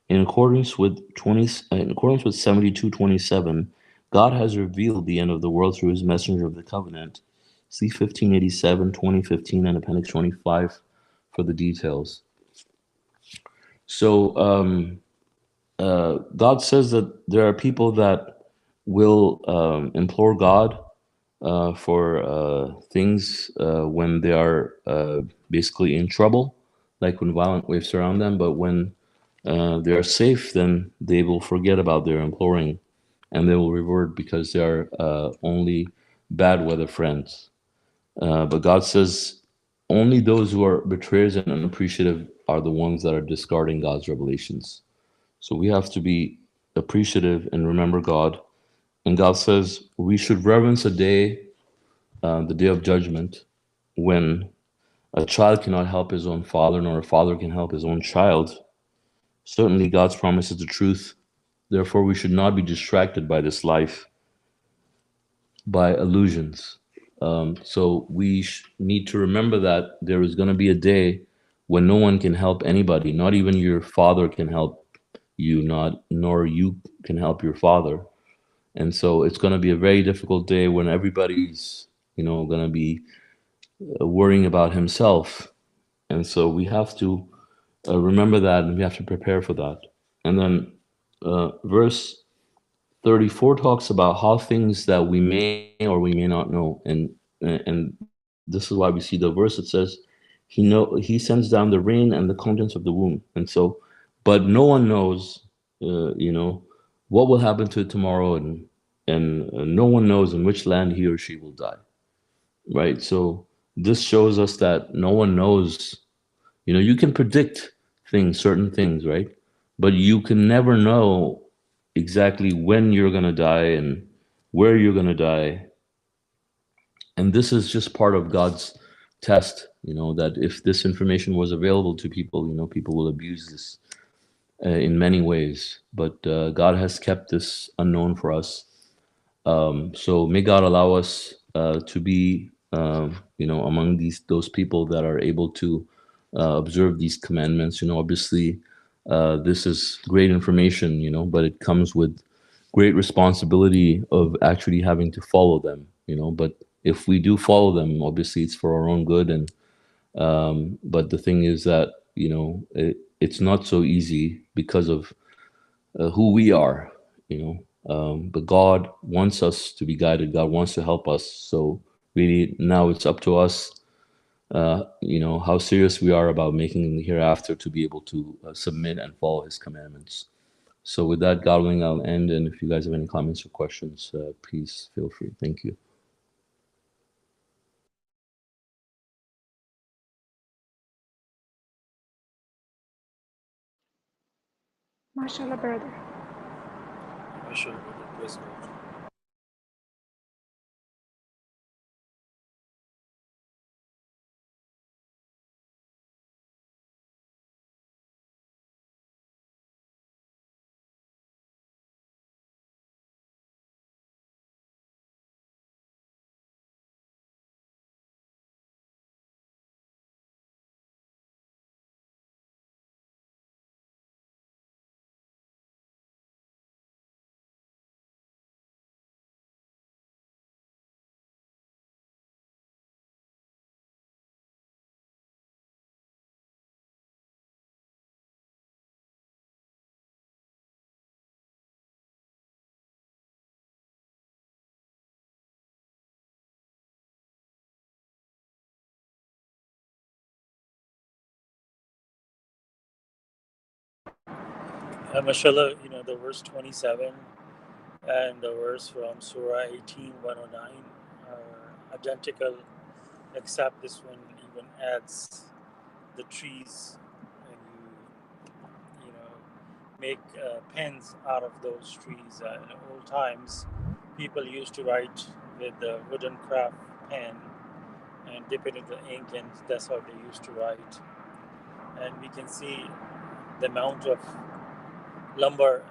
In accordance with 72:27, God has revealed the end of the world through his messenger of the covenant. See 1587, 2015, and Appendix 25 for the details. So God says that there are people that will implore God for things when they are basically in trouble, like when violent waves surround them. But when they are safe, then they will forget about their imploring and they will revert because they are only bad weather friends. But God says only those who are betrayers and unappreciative are the ones that are discarding God's revelations. So we have to be appreciative and remember God. And God says we should reverence a day, the day of judgment, when a child cannot help his own father, nor a father can help his own child. Certainly, God's promise is the truth. Therefore, we should not be distracted by this life, by illusions. So we need to remember that there is going to be a day when no one can help anybody. Not even your father can help you, not nor you can help your father. And so it's going to be a very difficult day when everybody's, going to be worrying about himself. And so we have to remember that, and we have to prepare for that. And then verse 34 talks about how things that we may or we may not know. And this is why we see the verse that says, he sends down the rain and the contents of the womb. And so, but no one knows, what will happen to it tomorrow, and no one knows in which land he or she will die. Right. So this shows us that no one knows. You can predict things, certain things, right? But you can never know exactly when you're going to die and where you're going to die. And this is just part of God's test, that if this information was available to people, people will abuse this in many ways. But God has kept this unknown for us. So may God allow us to be, among those people that are able to observe these commandments. Obviously, this is great information, but it comes with great responsibility of actually having to follow them. But if we do follow them, obviously it's for our own good. And but the thing is that it's not so easy because of who we are, you but God wants us to be guided. God wants to help us. So really, now it's up to us, how serious we are about making the hereafter to be able to submit and follow His commandments. So with that, God willing, I'll end. And if you guys have any comments or questions, please feel free. Thank you. MashaAllah, brother. Mashallah, praise God. Mashallah, the verse 27 and the verse from Surah 18, 109 are identical, except this one even adds the trees, and you make pens out of those trees. In old times, people used to write with the wooden craft pen and dip it into ink, and that's how they used to write. And we can see the amount of lumber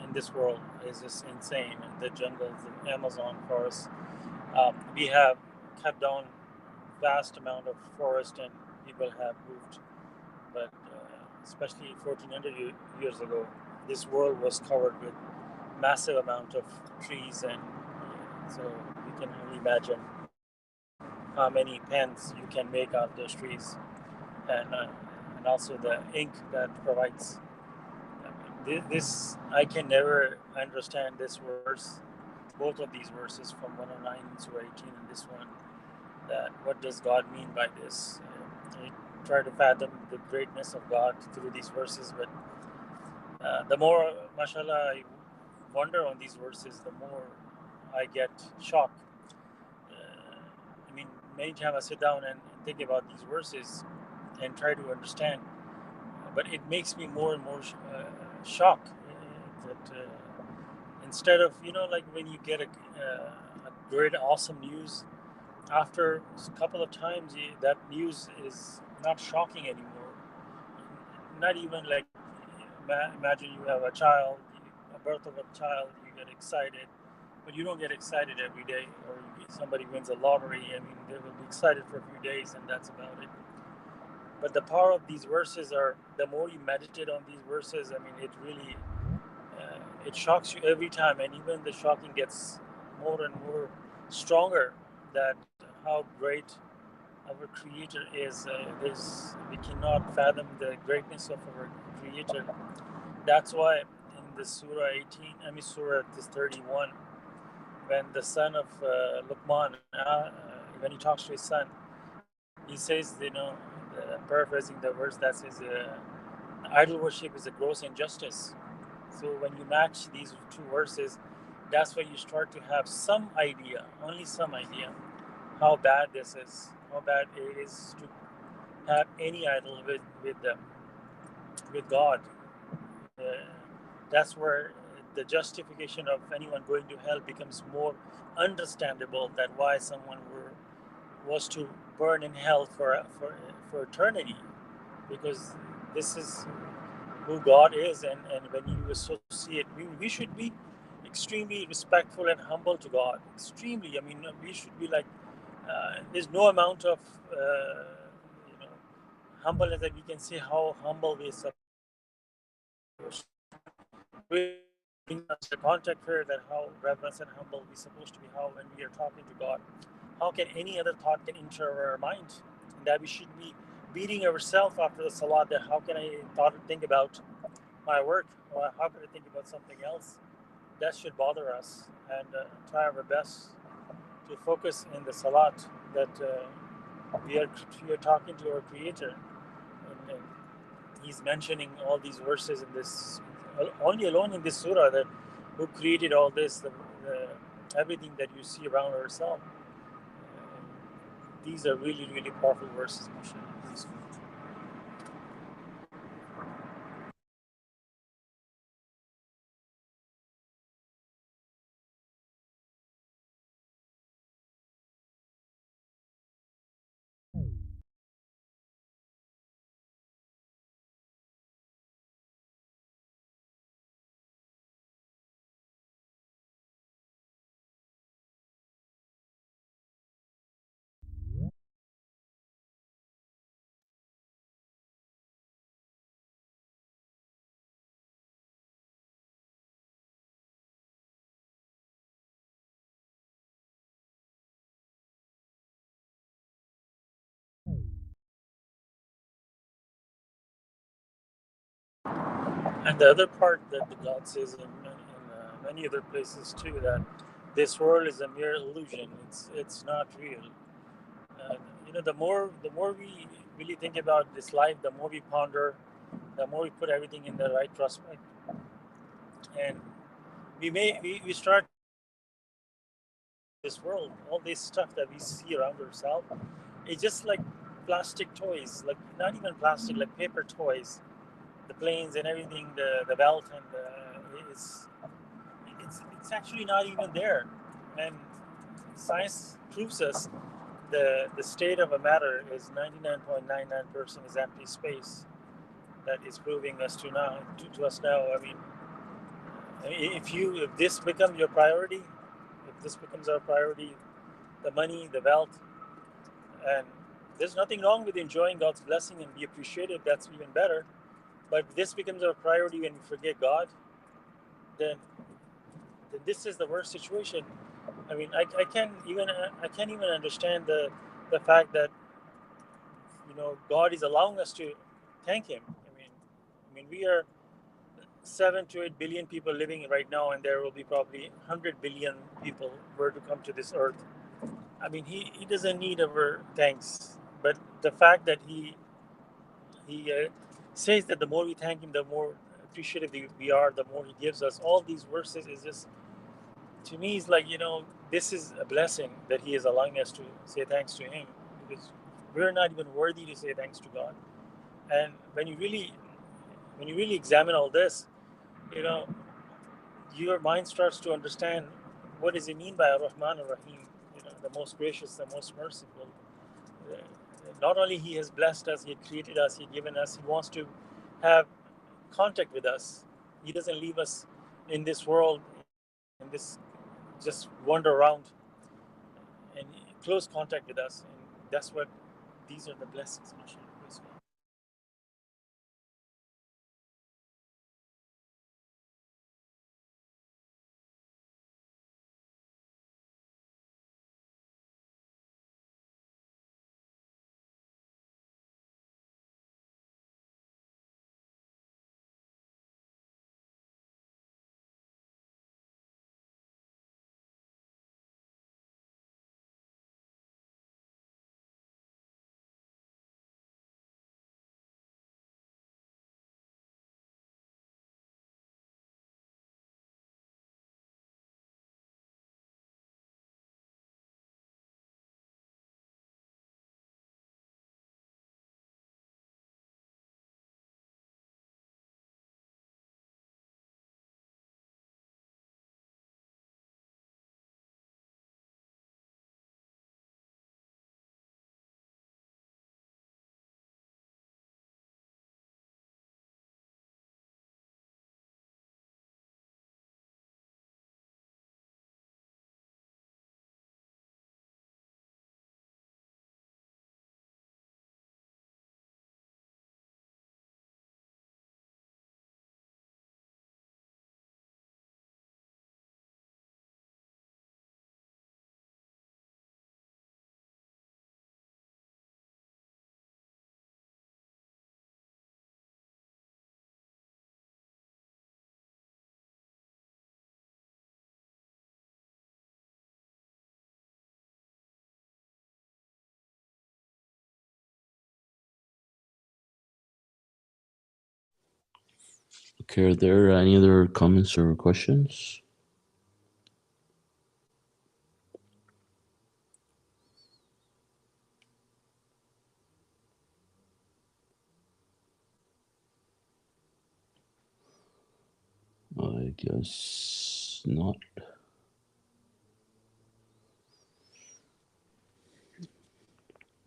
in this world is just insane. The jungles, the Amazon forest. We have cut down vast amount of forest, and people have moved. But especially 1400 years ago, this world was covered with massive amount of trees, and so you can only imagine how many pens you can make out of those trees, and also the ink that provides. This I can never understand this verse, both of these verses from 109 to 18 and this one. That what does God mean by this? I try to fathom the greatness of God through these verses, but the more, mashallah, I wonder on these verses, the more I get shocked. I mean, many times I sit down and think about these verses and try to understand, but it makes me more and more shocked that instead of, like when you get a great, awesome news, after a couple of times, that news is not shocking anymore. Not even like, imagine you have a child, a birth of a child, you get excited, but you don't get excited every day. Or somebody wins a lottery, I mean, they will be excited for a few days, and that's about it. But the power of these verses are, the more you meditate on these verses, I mean, it really it shocks you every time, and even the shocking gets more and more stronger. That how great our Creator is. We cannot fathom the greatness of our Creator. That's why in the Surah 18, I mean Surah 31, when the son of Luqman, when he talks to his son, he says, paraphrasing the verse that says, idol worship is a gross injustice. So when you match these two verses, that's where you start to have some idea, only some idea, how bad this is, how bad it is to have any idol with God. Uh, that's where the justification of anyone going to hell becomes more understandable. That why someone was to burn in hell for eternity, because this is who God is, and when you associate, we should be extremely respectful and humble to God. Extremely, I mean, we should be like, there's no amount of you know humbleness that we can say how humble we're supposed to be. Really bring us the contact here, that how reverent and humble we're supposed to be, how when we are talking to God, how can any other thought can enter our mind, and that we should be beating ourselves after the salat, that how can I think about my work, or how can I think about something else. That should bother us, and try our best to focus in the salat, that we are talking to our Creator, and he's mentioning all these verses in this, only alone in this surah, that who created all this, everything that you see around ourselves. These are really, really powerful verses, mashallah. And the other part that the God says in many other places too, that this world is a mere illusion. It's not real. Uh, the more we really think about this life, the more we ponder, the more we put everything in the right prospect. and we start to this world, all this stuff that we see around ourselves, it's just like plastic toys, like not even plastic, like paper toys, the planes and everything, the belt and it's actually not even there. And science proves us the state of a matter is 99.99% is empty space. That is proving us to us now. I mean, if this becomes your priority, if this becomes our priority, the money, the wealth, and there's nothing wrong with enjoying God's blessing and be appreciative. That's even better. But if this becomes our priority when we forget God, then this is the worst situation. I mean, I can't even understand the fact that God is allowing us to thank Him. I mean we are 7 to 8 billion people living right now, and there will be probably 100 billion people were to come to this earth. I mean, he doesn't need our thanks, but the fact that he says that the more we thank him, the more appreciative we are, the more he gives us. All these verses is just, to me, is like, this is a blessing that he is allowing us to say thanks to him, because we're not even worthy to say thanks to God. And when you really examine all this, you know, your mind starts to understand what does it mean by Ar-Rahman Ar-Rahim, the most gracious, the most merciful. Uh, Not only he has blessed us, he had created us, he had given us, he wants to have contact with us. He doesn't leave us in this world, in this just wander around, and close contact with us. And that's what, these are the blessings, mashallah. Okay, are there any other comments or questions? I guess not.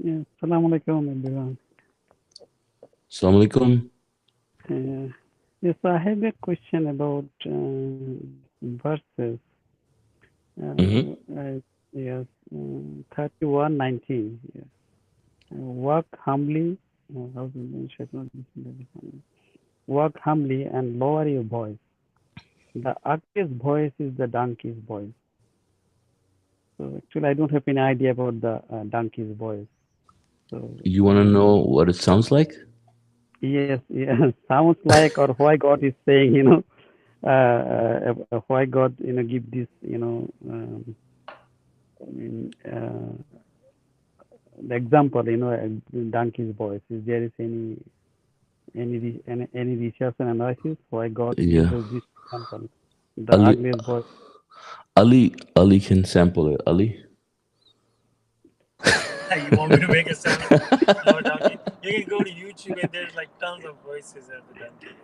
Yeah, Assalamu alaikum, everyone. Assalamu alaikum. Yes, I have a question about verses. Mm-hmm. Yes, 31:19. Yes. Walk humbly. How to mention it? Walk humbly and lower your voice. The ugliest voice is the donkey's voice. So actually, I don't have any idea about the donkey's voice. So You can want to you? know what it sounds like? Yes, yes. Sounds like, or why God is saying, why God, give this, I mean, the example, donkey's voice. Is there is any research and analysis why God Yeah. uses this? sample. The Ali, ugliest voice. Ali can sample it. Ali. You want me to make a sound of a donkey? You can go to YouTube and there's like tons of voices of the donkey.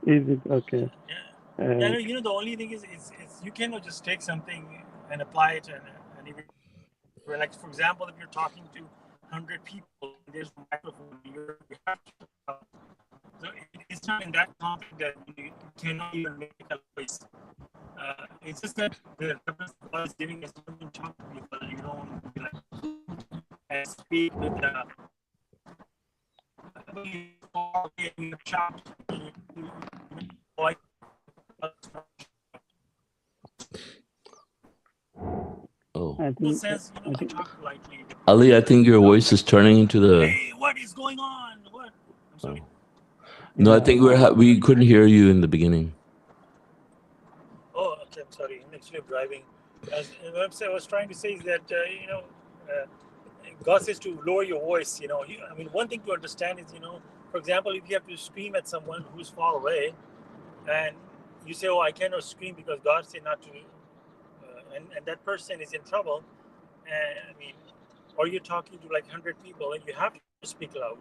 Is it okay? Yeah. Yeah, Uh, no, you know, the only thing is, it's you cannot just take something and apply it and even like, for example, if you're talking to 100 people and there's a microphone, you have to talk. So it's not in that context that you cannot even make a voice. It's just that the reference God is giving us, don't talk to people. You don't be like and speak with the far away and you shout. Voice. Oh, I think Sense, I to think talk politely. Ali, I think your voice is turning into the. Hey, what is going on? What? I'm sorry. Oh. No, I yeah. think we couldn't hear you in the beginning. Oh, okay. I'm sorry. I'm actually driving. What I was trying to say is that uh, God says to lower your voice. I mean, one thing to understand is, for example, if you have to scream at someone who's far away, and you say, "Oh, I cannot scream because God said not to," and that person is in trouble. I mean, or you're talking to like 100 people, and you have to speak loud.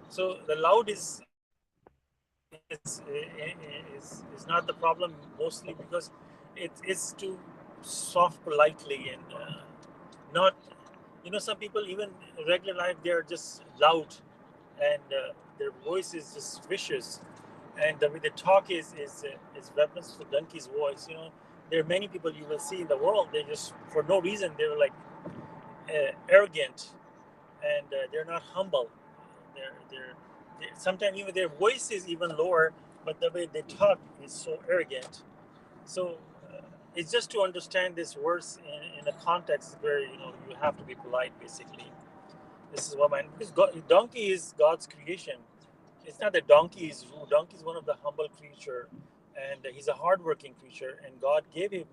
So the loud is not the problem, mostly because it's too soft politely and not, some people even in regular life they're just loud, and their voice is just vicious, and the way they talk is reference to donkey's voice. There are many people you will see in the world, they just for no reason they're like arrogant, and they're not humble. They're sometimes even their voice is even lower, but the way they talk is so arrogant. So it's just to understand this verse in a context where you have to be polite. Basically, this is what because donkey is God's creation. It's not that donkey is rude. Donkey is one of the humble creature, and he's a hardworking creature, and God gave him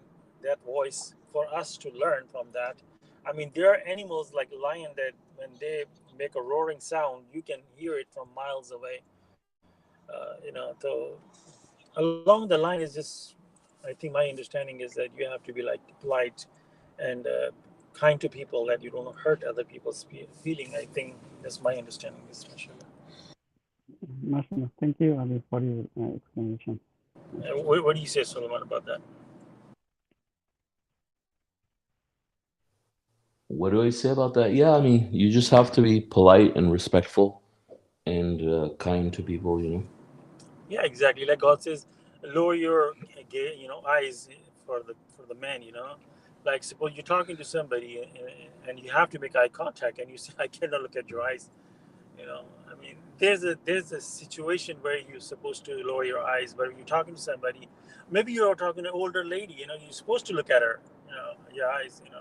that voice for us to learn from that. I mean, there are animals like lion that when they make a roaring sound, you can hear it from miles away. So along the line is just, I think my understanding is that you have to be like polite and kind to people, that you don't hurt other people's feeling. I think that's my understanding, especially. Mashallah. Thank you, Ali, for your explanation. What do you say, Suleman, about that? What do I say about that? Yeah, I mean, you just have to be polite and respectful and kind to people, you know. Yeah, exactly. Like God says, lower your eyes for the man. Like suppose you're talking to somebody and you have to make eye contact, and you say, "I cannot look at your eyes." I mean, there's a situation where you're supposed to lower your eyes, but if you're talking to somebody, maybe you're talking to an older lady. You're supposed to look at her. Your eyes. I mean,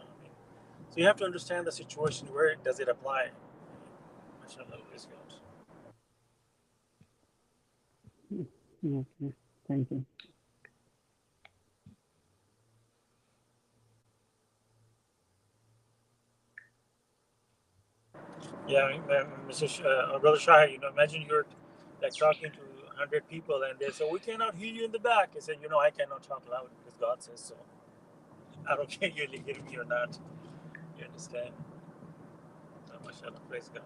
so you have to understand the situation. Where does it apply? Mashallah, praise God. Okay. Thank you. Yeah, I mean, Mr. Brother Shah, imagine you're like talking to 100 people, and they say, "We cannot hear you in the back." I said, "I cannot talk loud because God says so. I don't care you hear me or not." You understand? Oh, mashallah, praise God.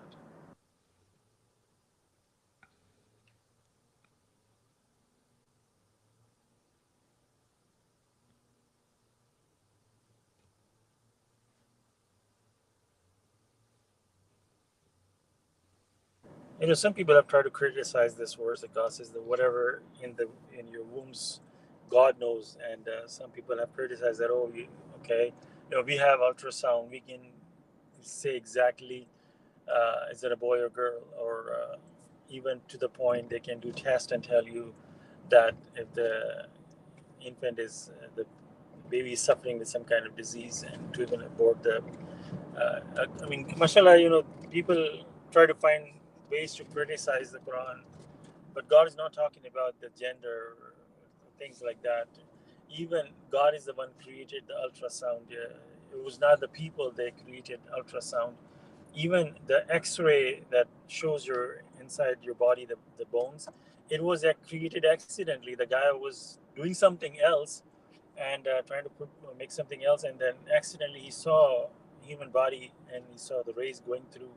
Some people have tried to criticize this verse that God says that whatever in your wombs, God knows, and some people have criticized that. Oh, okay, we have ultrasound, we can say exactly is it a boy or girl, or even to the point they can do tests and tell you that if the infant is the baby is suffering with some kind of disease, and to even abort the I mean, mashallah, people try to find ways to criticize the Quran, but God is not talking about the gender or things like that. Even God is the one created the ultrasound. It was not the people they created ultrasound. even the X-ray that shows your inside your body, the bones, it was created accidentally. The guy was doing something else and trying to make something else, and then accidentally he saw human body and he saw the rays going through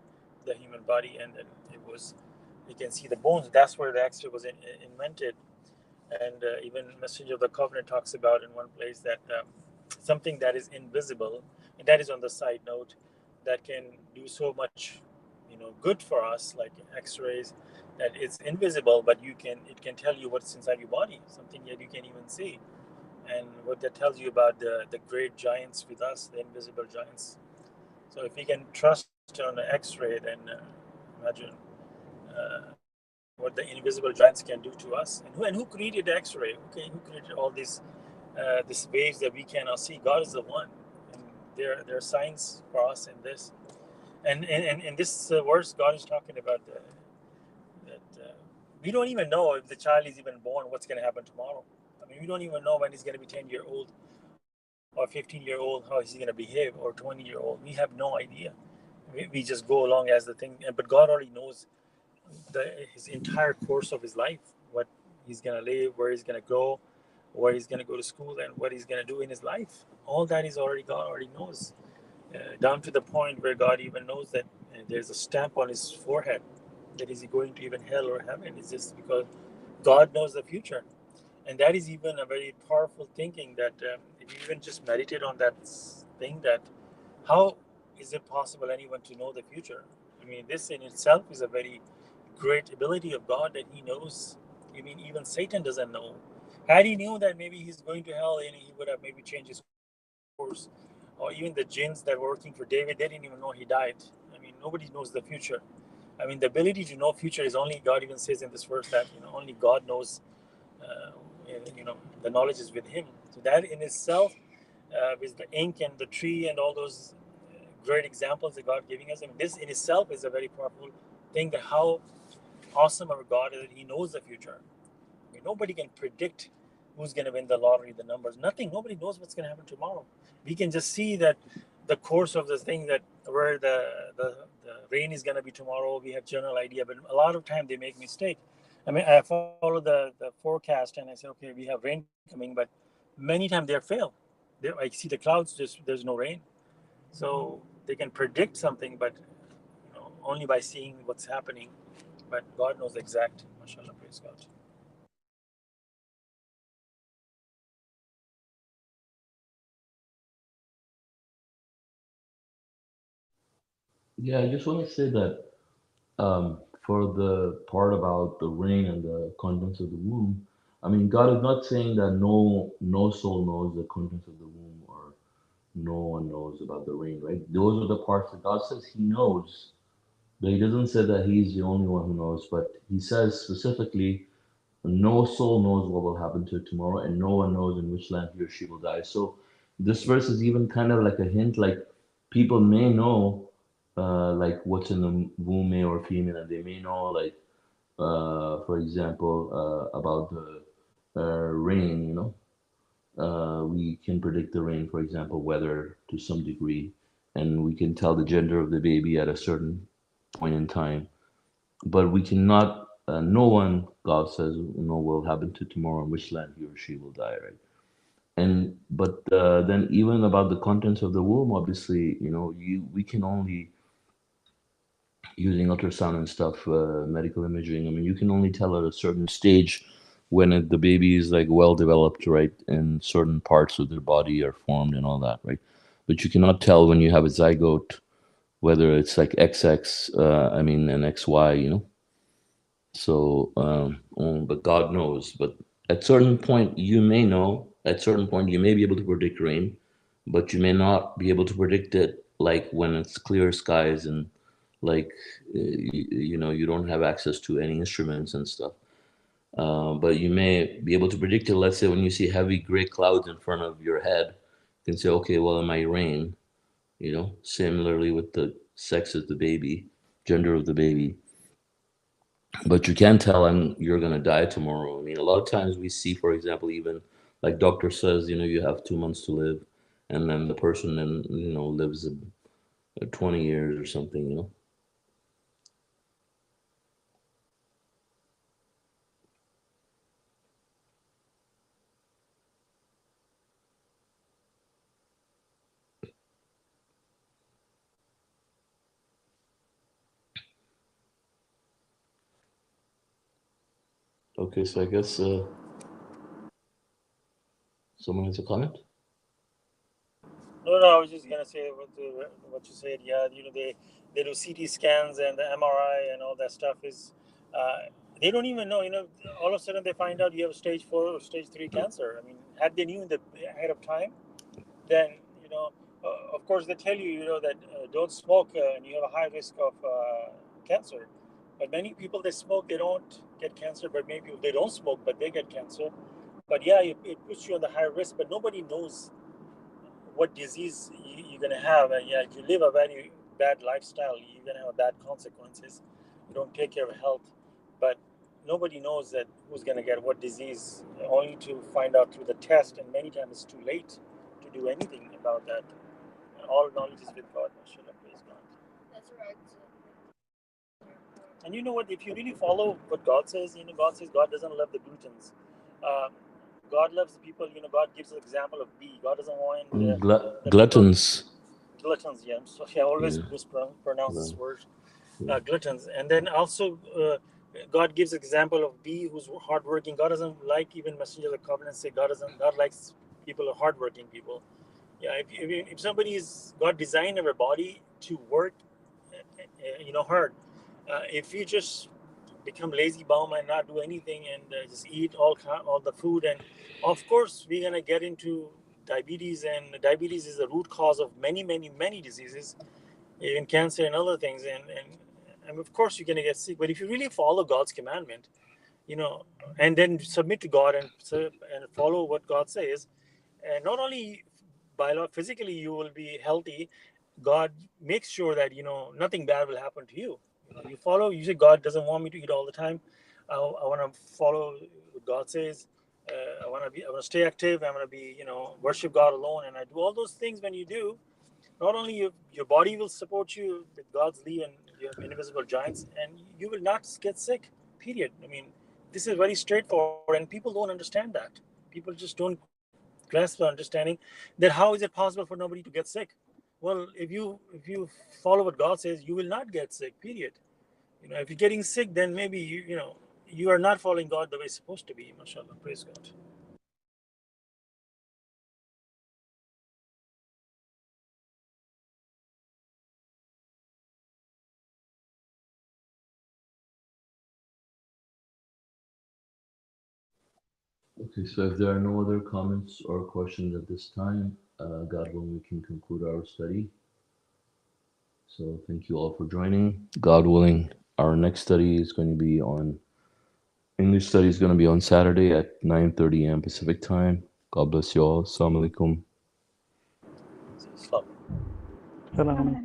the human body, and then it was you can see the bones. That's where the X-ray was invented. And even Messenger of the Covenant talks about in one place that something that is invisible, and that is on the side note, that can do so much, good for us, like X-rays, that it's invisible, but it can tell you what's inside your body, something that you can't even see, and what that tells you about the great giants with us, the invisible giants. So if we can trust on the X-ray, then imagine what the invisible giants can do to us, and who created the X-ray? Who created all these waves that we cannot see? God is the one, and there are signs for us in this. And in this verse, God is talking about that we don't even know if the child is even born, what's going to happen tomorrow. I mean, we don't even know when he's going to be 10-year-old or 15-year-old, how he's going to behave, or 20-year-old. We have no idea. We just go along as the thing, but God already knows his entire course of his life, what he's going to live, where he's going to go, where he's going to go to school, and what he's going to do in his life. All that is already God already knows, down to the point where God even knows that there's a stamp on his forehead, that is he going to even hell or heaven. It's just because God knows the future. And that is even a very powerful thinking, that if you even just meditate on that thing, that how is it possible anyone to know the future? I mean, this in itself is a very great ability of God, that he knows. I mean, even Satan doesn't know. Had he knew that maybe he's going to hell, and he would have maybe changed his course. Or even the jinns that were working for David, they didn't even know he died. I mean, nobody knows the future. I mean, the ability to know future is only God. Even says in this verse that only God knows. Uh, the knowledge is with him. So that in itself, with the ink and the tree and all those great examples that God giving us, I mean, this in itself is a very powerful thing, that how awesome our God is, that he knows the future. I mean, nobody can predict who's going to win the lottery, the numbers, nothing. Nobody knows what's going to happen tomorrow. We can just see that the course of the thing, that where the rain is going to be tomorrow. We have general idea, but a lot of time they make mistake. I mean, I follow the forecast and I say, okay, we have rain coming, but many times they fail. I see the clouds, just there's no rain. So they can predict something, but only by seeing what's happening. But God knows the exact. MashaAllah, praise God. Yeah, I just want to say that for the part about the rain and the contents of the womb, I mean, God is not saying that no soul knows the contents of the womb, or no one knows about the rain, right? Those are the parts that God says He knows, but He doesn't say that He's the only one who knows. But He says specifically, no soul knows what will happen to it tomorrow, and no one knows in which land he or she will die. So this verse is even kind of like a hint, like people may know, like what's in the womb, male or female, and they may know, like, for example, about the rain. We can predict the rain, for example, weather to some degree, and we can tell the gender of the baby at a certain point in time, but we cannot, no one, God says, know what will happen to tomorrow, in which land he or she will die, right? And but then even about the contents of the womb, obviously, we can only, using ultrasound and stuff, medical imaging. I mean, you can only tell at a certain stage when the baby is like well developed, right, and certain parts of their body are formed and all that, right? But you cannot tell when you have a zygote whether it's like XX, I mean, an XY, So, but God knows. But at certain point, you may know. At certain point, you may be able to predict rain, but you may not be able to predict it like when it's clear skies and like you don't have access to any instruments and stuff. But you may be able to predict it. Let's say when you see heavy gray clouds in front of your head, you can say, okay, well, it might rain. Similarly with the sex of the baby, gender of the baby, but you can't tell him you're gonna die tomorrow. I mean, a lot of times we see, for example, even like doctor says, you have 2 months to live, and then the person then lives 20 years or something, you know. Okay, so I guess someone has a comment. No, no, I was just gonna say what you said. Yeah, they do CT scans and the MRI and all that stuff is. They don't even know. All of a sudden they find out you have stage 4 or stage 3 cancer. I mean, had they knew in the ahead of time, then of course they tell you that don't smoke and you have a high risk of cancer. But many people they smoke, they don't get cancer. But many people they don't smoke, but they get cancer. But yeah, it puts you on the high risk. But nobody knows what disease you're going to have. And yeah, if you live a very bad lifestyle, you're going to have bad consequences. You don't take care of health. But nobody knows that who's going to get what disease, only to find out through the test. And many times it's too late to do anything about that. All knowledge is with God. Mashallah, praise God. That's right. And you know what? If you really follow what God says, God says God doesn't love the gluttons. Uh, God loves the people. God gives an example of bee. God doesn't want the people Gluttons. gluttons. Yeah, I'm sorry. I always Yeah. mispronounce this word. Yeah. Gluttons. And then also, God gives example of bee who's hardworking. God doesn't like, even Messenger of the Covenant say God likes people who are hardworking people. Yeah, if somebody is God designed our body to work, hard. If you just become lazy bum and not do anything and just eat all the food, and of course we're gonna get into diabetes, and diabetes is the root cause of many many many diseases, even cancer and other things, and of course you're gonna get sick. But if you really follow God's commandment, and then submit to God and follow what God says, and not only physically you will be healthy, God makes sure that nothing bad will happen to you. You follow. You say God doesn't want me to eat all the time. I want to follow what God says. I want to stay active. I want to be worship God alone, and I do all those things. When you do, not only your body will support you with God's leave, and you have invisible giants, and you will not get sick. Period. I mean, this is very straightforward, and people don't understand that. People just don't grasp the understanding that how is it possible for nobody to get sick. Well, if you follow what God says, you will not get sick. Period. If you're getting sick, then maybe you are not following God the way it's supposed to be. Mashallah, praise God. Okay, so if there are no other comments or questions at this time, God willing, we can conclude our study. So thank you all for joining. God willing, our next study is going to be on English study is going to be on Saturday at 9:30 a.m. Pacific time. God bless you all. Assalamu alaikum. Islam. Assalamu Assalamu alaikum.